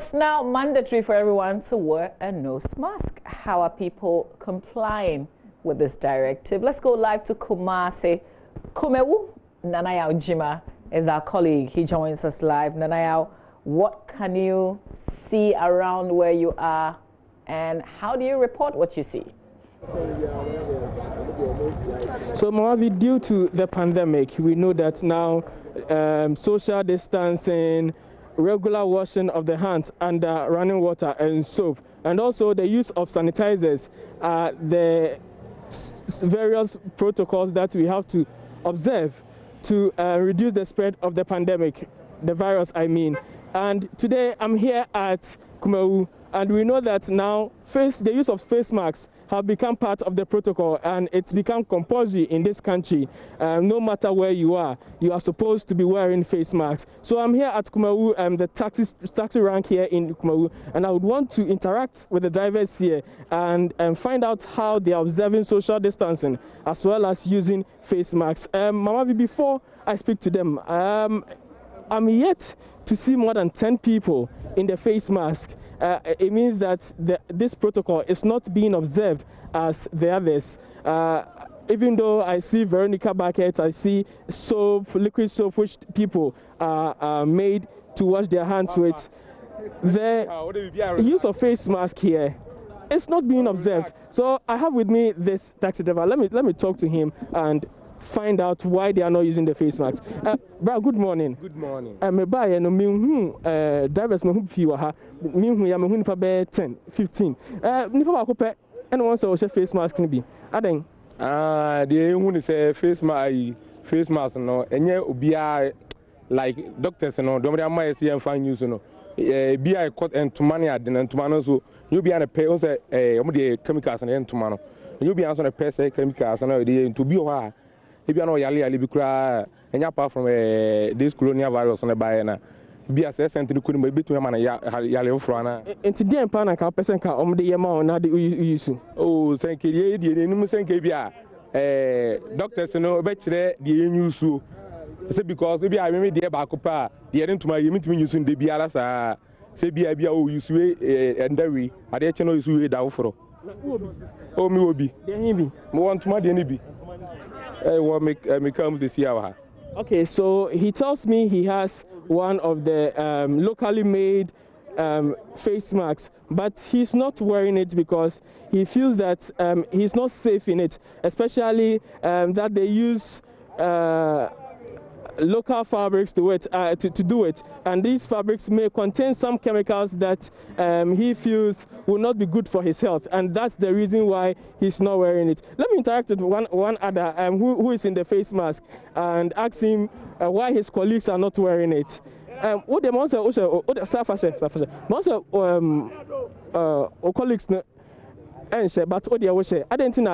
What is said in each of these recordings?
It's now mandatory for everyone to wear a nose mask. How are people complying with this directive? Let's go live to Kumasi. Kumewu Nanayao Jima is our colleague. He joins us live. Nanayao, what can you see around where you are, and how do you report what you see? So, Moavi, due to the pandemic, we know that now social distancing, regular washing of the hands under running water and soap, and also the use of sanitizers are the various protocols that we have to observe to reduce the spread of the pandemic, the virus I mean. And today I'm here at Kumewu, and we know that now the use of face masks have become part of the protocol, and it's become compulsory in this country. No matter where you are supposed to be wearing face masks. So I'm here at Kumewu, the taxi rank here in Kumewu, and I would want to interact with the drivers here and find out how they are observing social distancing as well as using face masks. Mamavi, before I speak to them, I'm yet to see more than 10 people in the face mask. It means that this protocol is not being observed as the others. Even though I see Veronica buckets, I see soap, liquid soap, which people are made to wash their hands with. The use of face mask here is not being observed. So I have with me this taxi driver. Let me talk to him and find out why they are not using the face masks. Bro, good morning. Good morning. Me buy no me drivers me hu piwa ha. Me hu ya me hu nipa be 10, 15. Nipa ba ko pe and one say o face mask ni bi. Aden. The hu ni say face mask no enye obia like doctors no do me am say enfan use no. Bi cut entuma ni ade na entuma no so you be an pay on say omo de chemicals na entuma no. You be answer na pay say chemicals na de to bi o ha. If you know yali be cry, and apart from this colonial virus on the bayana, be a sent to the couldn't be between man yali frana. And today, and Pana person can the amount now the use. Oh, thank you, the thank you, doctors know better the news. Say because maybe I remember the back the end to my meeting using the bialas, say be use and dairy, I dare channel use way down for. Oh, me will be. More want to my DNB. Me comes this year. Okay, so he tells me he has one of the locally made face masks, but he's not wearing it because he feels that he's not safe in it, especially that they use local fabrics to do it, and these fabrics may contain some chemicals that he feels will not be good for his health, and that's the reason why he's not wearing it. Let me interact with one other who is in the face mask and ask him why his colleagues are not wearing it. What the most colleagues but I don't think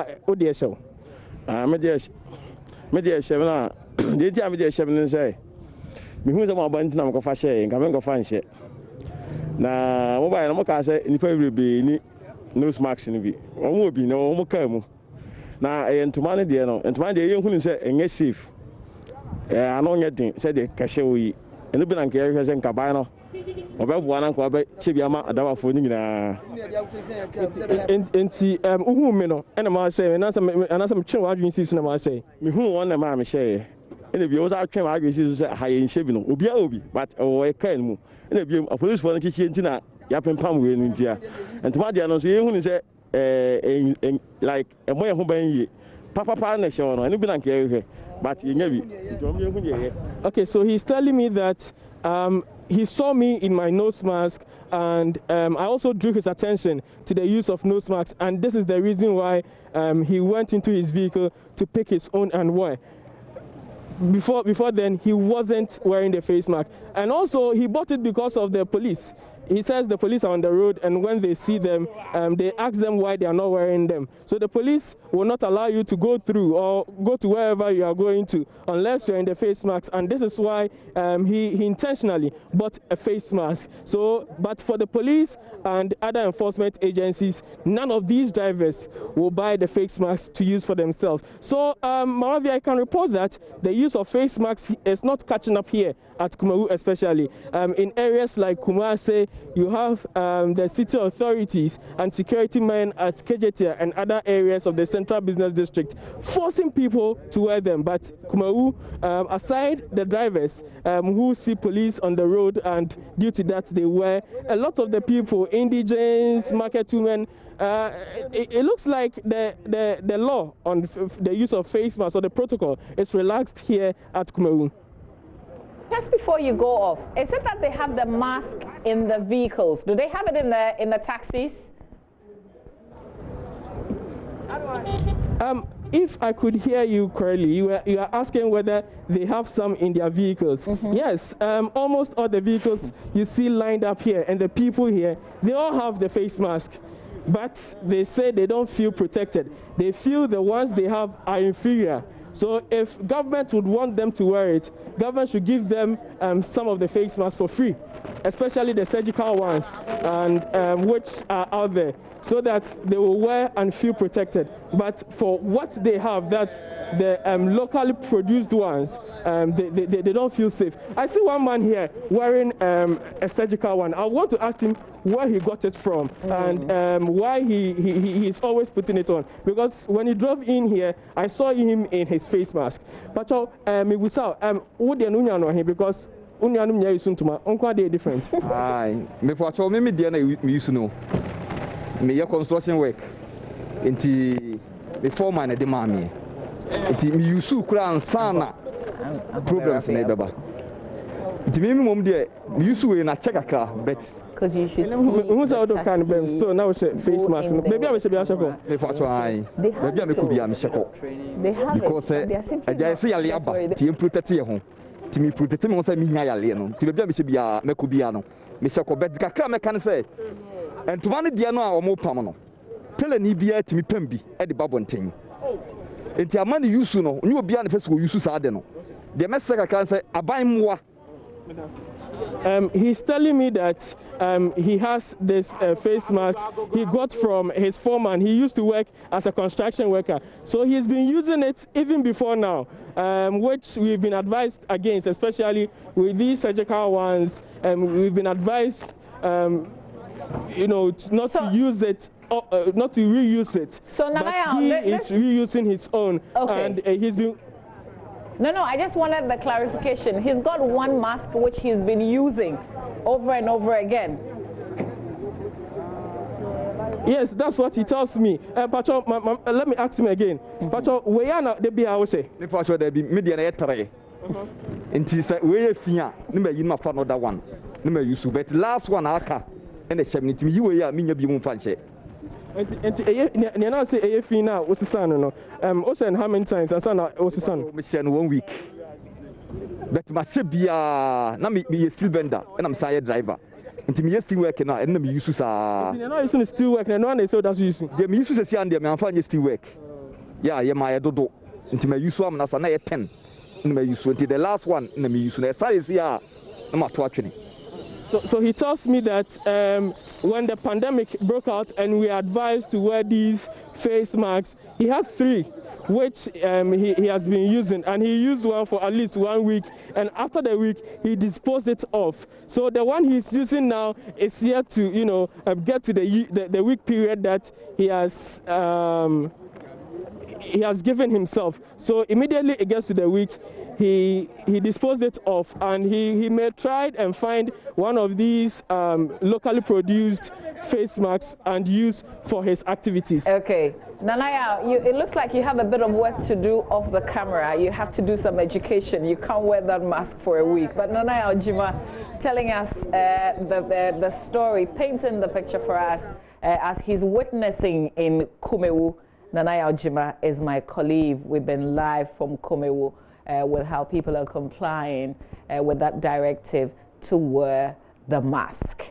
the time they say, say, me who's a mobile to go for share, and come and go find share. Now, mobile, no more say, in the be nose marks in the one will be no more come. Now, and to manage the and to manage the young who say, and get safe. I know nothing, said the cashier, and the bank has in Cabano. About one uncle, Chibiama, a dollar for in Uhumino, and a march, and some children season of my say. Me who want a mammy say. And if you also came out, you say, high in Shibino, Ubi, but a can. And if you a police for the kitchen, Yapin Palm will in India. And to my dear, no, you say, like a boy who bang Papa Partner show, and you be like, but you never. Okay, so he's telling me that he saw me in my nose mask, and I also drew his attention to the use of nose masks, and this is the reason why he went into his vehicle to pick his own and wear. Before then, he wasn't wearing the face mask, and also he bought it because of the police. He says the police are on the road, and when they see them, they ask them why they are not wearing them. So the police will not allow you to go through or go to wherever you are going to unless you're in the face mask. And this is why he intentionally bought a face mask. So, but for the police and other enforcement agencies, none of these drivers will buy the face masks to use for themselves. So, Maravi, I can report that the use of face masks is not catching up here at Kumewu, especially in areas like Kumasi you have the city authorities and security men at KJT and other areas of the Central Business District forcing people to wear them. But Kumawu, aside the drivers who see police on the road and due to that they wear, a lot of the people, indigents, market women, it looks like the law on the use of face masks or the protocol is relaxed here at Kumawu. Just before you go off, is it that they have the mask in the vehicles? Do they have it in the taxis? If I could hear you correctly, you are asking whether they have some in their vehicles. Yes, almost all the vehicles you see lined up here and the people here, they all have the face mask. But they say they don't feel protected. They feel the ones they have are inferior. So if government would want them to wear it, government should give them some of the face masks for free, especially the surgical ones, and which are out there, so that they will wear and feel protected. But for what they have, that's the locally produced ones, they don't feel safe. I see one man here wearing a surgical one. I want to ask him where he got it from and why he's always putting it on. Because when he drove in here, I saw him in his face mask. But we saw because unyanum nya isu ntuma onko dey different. Aye, me for cho me dey na me use no. Me your construction work. Enti before man dey ma me. Enti me use kura ansana problems na beba. Enti me mom dey me use we na check akra bet. Because you should see. Who's out of can be still now face mask. Maybe I should be a shako. Me for cho aye. Maybe I could be a shako. They have because I say ali aba ti protect ye ho. Ti me protect me say me nya yale no. Ti bia me se bia me ko bia no. Me shako bet kakra me kan say. Entuma ne dia no a omo pam no. Tele ni bia ti me pam bi e de babonten. Enti amane yusu no, nyi obi a ne fese ko yusu sa de no. De me se kakra say aban moa. He's telling me that he has this face mask he got from his foreman. He used to work as a construction worker. So he's been using it even before now, which we've been advised against, especially with these surgical ones. We've been advised, not to use it, not to reuse it. So but he is reusing his own. Okay. And he's been... No, I just wanted the clarification. He's got one mask which he's been using over and over again. Yes, that's what he tells me. Pacho, let me ask him again. Pacho, where are the be I say? Me Pacho, there be media na etere. Inti say we fia, ni me yin ma fa another one. Ni me use but last one aka. And the shame me you ya me nya bi mu fa nche. Enti na say fi na osisa no no. O send how many times and say na osisa no. Me share 1 week. But ma se bia na me still vendor and I'm say driver. Inti me still work na and na me use sa. Inti na use still work na no one say that's use. Dey me use say and dey me amfa still work. Yeah, my dodo. Inti me use am na sa na 10. Na me use until the last one na me use na say ya na ma to atwene. So he tells me that when the pandemic broke out and we advised to wear these face masks, he had 3, which he has been using, and he used one for at least 1 week, and after the week he disposed it off. So the one he's using now is yet to get to the week period that he has given himself. So immediately it gets to the week, he disposed it off, and he may try and find one of these locally produced face masks and use for his activities. Okay, Nanaya, it looks like you have a bit of work to do off the camera. You have to do some education. You can't wear that mask for a week. But Nanaya Ojima telling us the story, painting the picture for us as he's witnessing in Kumewu. Nanaya Ojima is my colleague. We've been live from Kumewu with how people are complying with that directive to wear the mask.